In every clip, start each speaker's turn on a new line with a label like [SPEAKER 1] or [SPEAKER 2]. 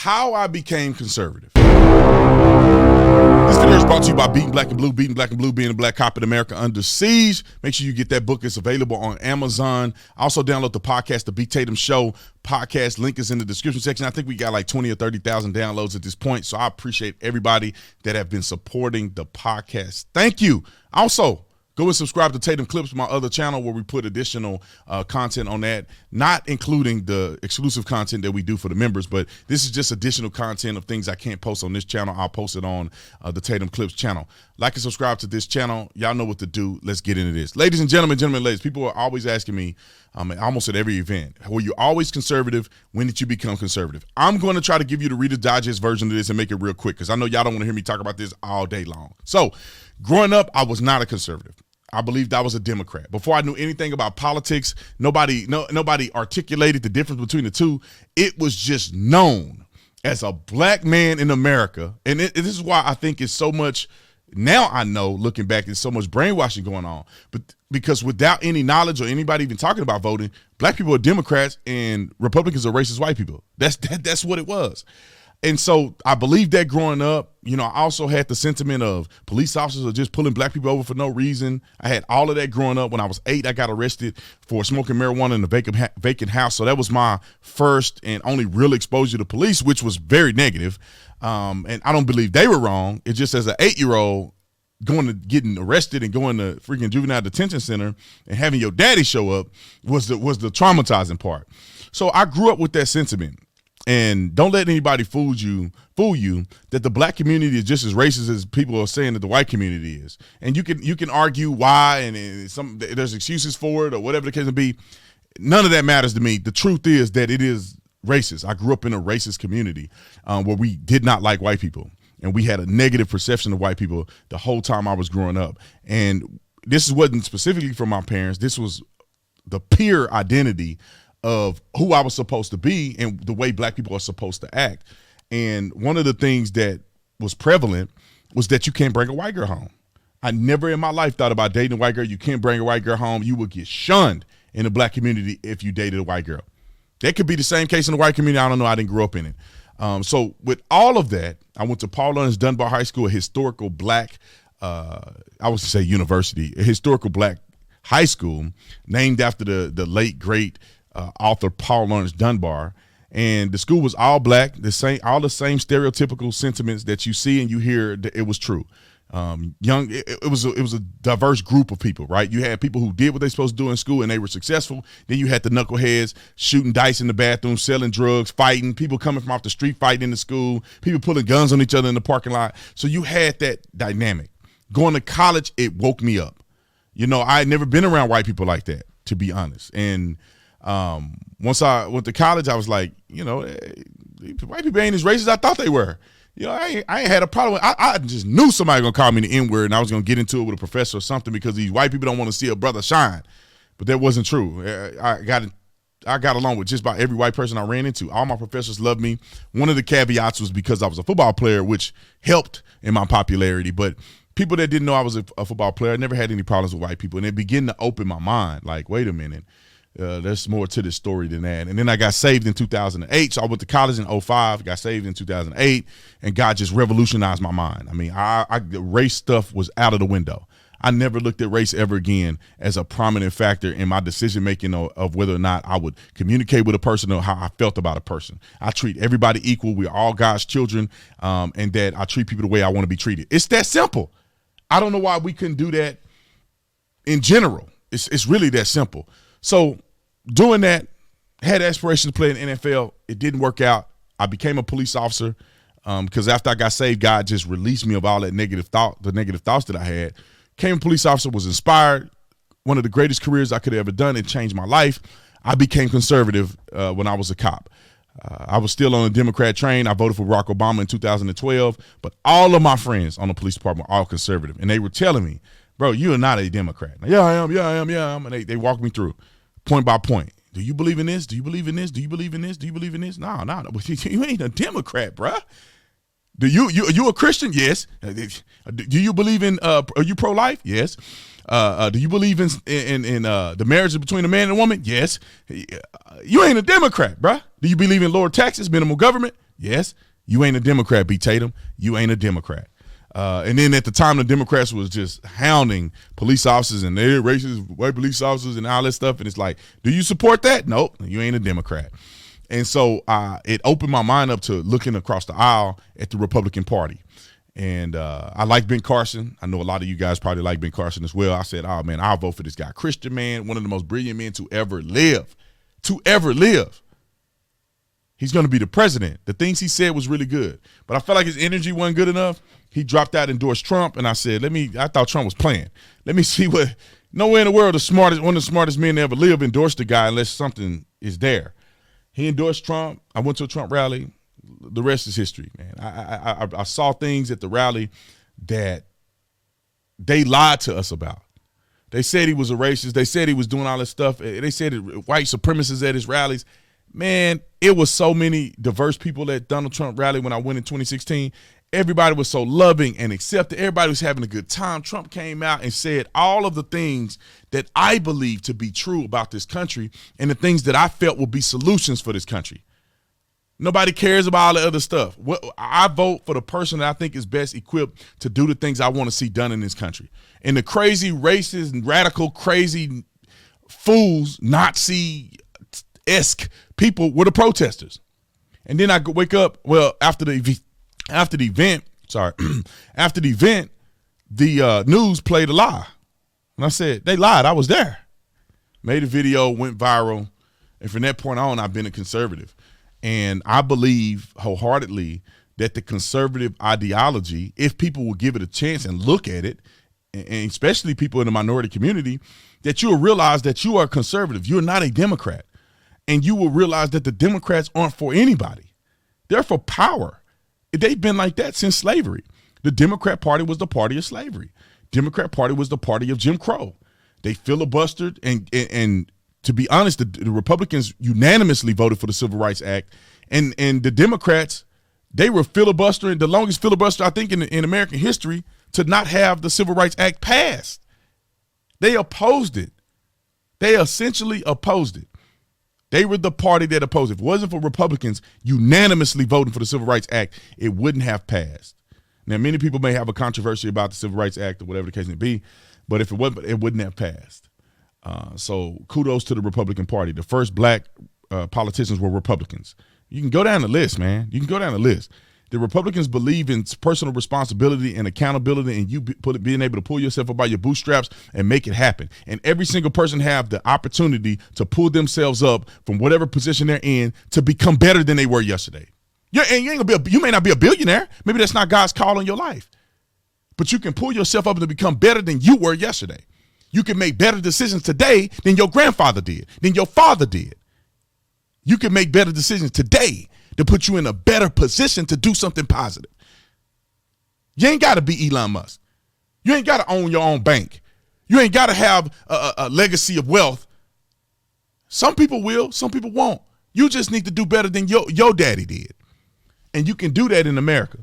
[SPEAKER 1] How I became conservative. This video is brought to you by Beating Black and Blue. Beating Black and Blue, being a black cop in America under siege. Make sure you get that book. It's available on Amazon. Also download the podcast, The B. Tatum Show podcast. Link is in the description section. I think we got like 20 or 30,000 downloads at this point. So I appreciate everybody that have been supporting the podcast. Thank you. Also, go and subscribe to Tatum Clips, my other channel, where we put additional content on that, not including the exclusive content that we do for the members, but this is just additional content of things I can't post on this channel. I'll post it on the Tatum Clips channel. Like and subscribe to this channel. Y'all know what to do. Let's get into this. Ladies and gentlemen, ladies, people are always asking me, almost at every event, were you always conservative? When did you become conservative? I'm going to try to give you the Reader's Digest version of this and make it real quick, because I know y'all don't want to hear me talk about this all day long. So growing up, I was not a conservative. I believed I was a Democrat. Before I knew anything about politics, nobody articulated the difference between the two. It was just known as a black man in America. And this is why I think it's so much, now I know, looking back, there's so much brainwashing going on. But because without any knowledge or anybody even talking about voting, black people are Democrats and Republicans are racist white people. That's what it was. And so I believed that growing up. You know, I also had the sentiment of police officers are just pulling black people over for no reason. I had all of that growing up. When I was 8, I got arrested for smoking marijuana in a vacant house. So that was my first and only real exposure to police, which was very negative. And I don't believe they were wrong. It's just as an 8-year-old getting arrested and going to freaking juvenile detention center and having your daddy show up was the traumatizing part. So I grew up with that sentiment. And don't let anybody fool you that the black community is just as racist as people are saying that the white community is. And you can argue why, and there's excuses for it or whatever the case may be. None of that matters to me. The truth is that it is racist. I grew up in a racist community where we did not like white people, and we had a negative perception of white people the whole time I was growing up. And this wasn't specifically from my parents. This was the peer identity of who I was supposed to be and the way black people are supposed to act. And one of the things that was prevalent was that you can't bring a white girl home. I never in my life thought about dating a white girl. You can't bring a white girl home. You would get shunned in the black community if you dated a white girl. That could be the same case in the white community. I don't know. I didn't grow up in it. So with all of that, I went to Paul Laurence Dunbar High School, a historical black, I would say university, a historical black high school named after the late, great author Paul Laurence Dunbar. And the school was all black, all the same stereotypical sentiments that you see and you hear. It was true. It was a diverse group of people, right? You had people who did what they supposed to do in school and they were successful. Then you had the knuckleheads shooting dice in the bathroom, selling drugs, fighting, people coming from off the street fighting in the school, people pulling guns on each other in the parking lot. So you had that dynamic. Going to college, it woke me up. You know, I had never been around white people like that, to be honest. And once I went to college, I was like, you know, white people ain't as racist as I thought they were. You know, I ain't had a problem. I just knew somebody gonna call me the N-word and I was gonna get into it with a professor or something because these white people don't want to see a brother shine. But that wasn't true. I got along with just about every white person I ran into. All my professors loved me. One of the caveats was because I was a football player, which helped in my popularity. But people that didn't know I was a football player, I never had any problems with white people. And it began to open my mind. Like, wait a minute. There's more to this story than that. And then I got saved in 2008. So I went to college in 2005, got saved in 2008, and God just revolutionized my mind. I mean, race stuff was out of the window. I never looked at race ever again as a prominent factor in my decision-making of whether or not I would communicate with a person or how I felt about a person. I treat everybody equal. We're all God's children, and that I treat people the way I want to be treated. It's that simple. I don't know why we couldn't do that in general. It's really that simple. So doing that, had aspirations to play in the NFL. It didn't work out. I became a police officer because after I got saved, God just released me of all that negative thoughts that I had. Became a police officer, was inspired. One of the greatest careers I could have ever done. It changed my life. I became conservative when I was a cop. I was still on the Democrat train. I voted for Barack Obama in 2012, but all of my friends on the police department were all conservative. And they were telling me, bro, you are not a Democrat. Yeah, I am. And they walked me through point by point. Do you believe in this? Do you believe in this? Do you believe in this? Do you believe in this? No. You ain't a Democrat, bruh. Are you a Christian? Yes. Do you believe in, are you pro-life? Yes. Do you believe in the marriage between a man and a woman? Yes. You ain't a Democrat, bruh. Do you believe in lower taxes, minimal government? Yes, you ain't a Democrat, B. Tatum. You ain't a Democrat. And then at the time, the Democrats was just hounding police officers and they're racist white police officers and all that stuff. And it's like, do you support that? Nope, you ain't a Democrat. And so it opened my mind up to looking across the aisle at the Republican Party. And I like Ben Carson. I know a lot of you guys probably like Ben Carson as well. I said, oh, man, I'll vote for this guy. Christian man, one of the most brilliant men to ever live. To ever live. He's going to be the president. The things he said was really good. But I felt like his energy wasn't good enough. He dropped out, endorsed Trump, and I said, I thought Trump was playing. Let me see what, nowhere in the world one of the smartest men to ever live endorsed the guy unless something is there. He endorsed Trump. I went to a Trump rally. The rest is history, man. I saw things at the rally that they lied to us about. They said he was a racist. They said he was doing all this stuff. They said white supremacists at his rallies. Man, it was so many diverse people at Donald Trump rally when I went in 2016. Everybody was so loving and accepting. Everybody was having a good time. Trump came out and said all of the things that I believe to be true about this country and the things that I felt would be solutions for this country. Nobody cares about all the other stuff. I vote for the person that I think is best equipped to do the things I want to see done in this country. And the crazy, racist, and radical, crazy fools, Nazi-esque people were the protesters. And then I wake up, well, after the event, the news played a lie. And I said, they lied. I was there. Made a video, went viral. And from that point on, I've been a conservative. And I believe wholeheartedly that the conservative ideology, if people will give it a chance and look at it, and especially people in the minority community, that you will realize that you are a conservative. You're not a Democrat. And you will realize that the Democrats aren't for anybody. They're for power. They've been like that since slavery. The Democrat Party was the party of slavery. Democrat Party was the party of Jim Crow. They filibustered and to be honest, the Republicans unanimously voted for the Civil Rights Act, and the Democrats, they were filibustering, the longest filibuster I think in American history, to not have the Civil Rights Act passed. They opposed it. They essentially opposed it. They were the party that opposed it. If it wasn't for Republicans unanimously voting for the Civil Rights Act, it wouldn't have passed. Now, many people may have a controversy about the Civil Rights Act or whatever the case may be, but if it wasn't, it wouldn't have passed. So kudos to the Republican Party. The first black politicians were Republicans. You can go down the list, man. You can go down the list. The Republicans believe in personal responsibility and accountability, and you being able to pull yourself up by your bootstraps and make it happen. And every single person have the opportunity to pull themselves up from whatever position they're in to become better than they were yesterday. You may not be a billionaire. Maybe that's not God's call on your life. But you can pull yourself up to become better than you were yesterday. You can make better decisions today than your grandfather did, than your father did. You can make better decisions today to put you in a better position to do something positive. You ain't got to be Elon Musk. You ain't got to own your own bank. You ain't got to have a legacy of wealth. Some people will, some people won't. You just need to do better than your daddy did. And you can do that in America.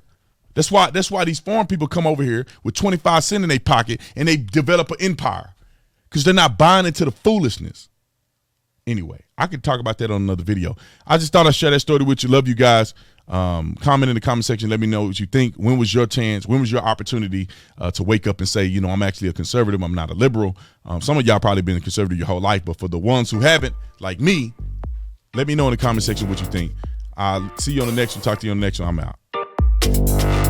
[SPEAKER 1] That's why these foreign people come over here with 25 cents in their pocket and they develop an empire because they're not buying into the foolishness. Anyway, I could talk about that on another video. I just thought I'd share that story with you. Love you guys. Comment in the comment section. Let me know what you think. When was your chance? When was your opportunity to wake up and say, you know, I'm actually a conservative. I'm not a liberal. Some of y'all probably been a conservative your whole life, but for the ones who haven't, like me, let me know in the comment section what you think. I'll see you on the next one. Talk to you on the next one. I'm out.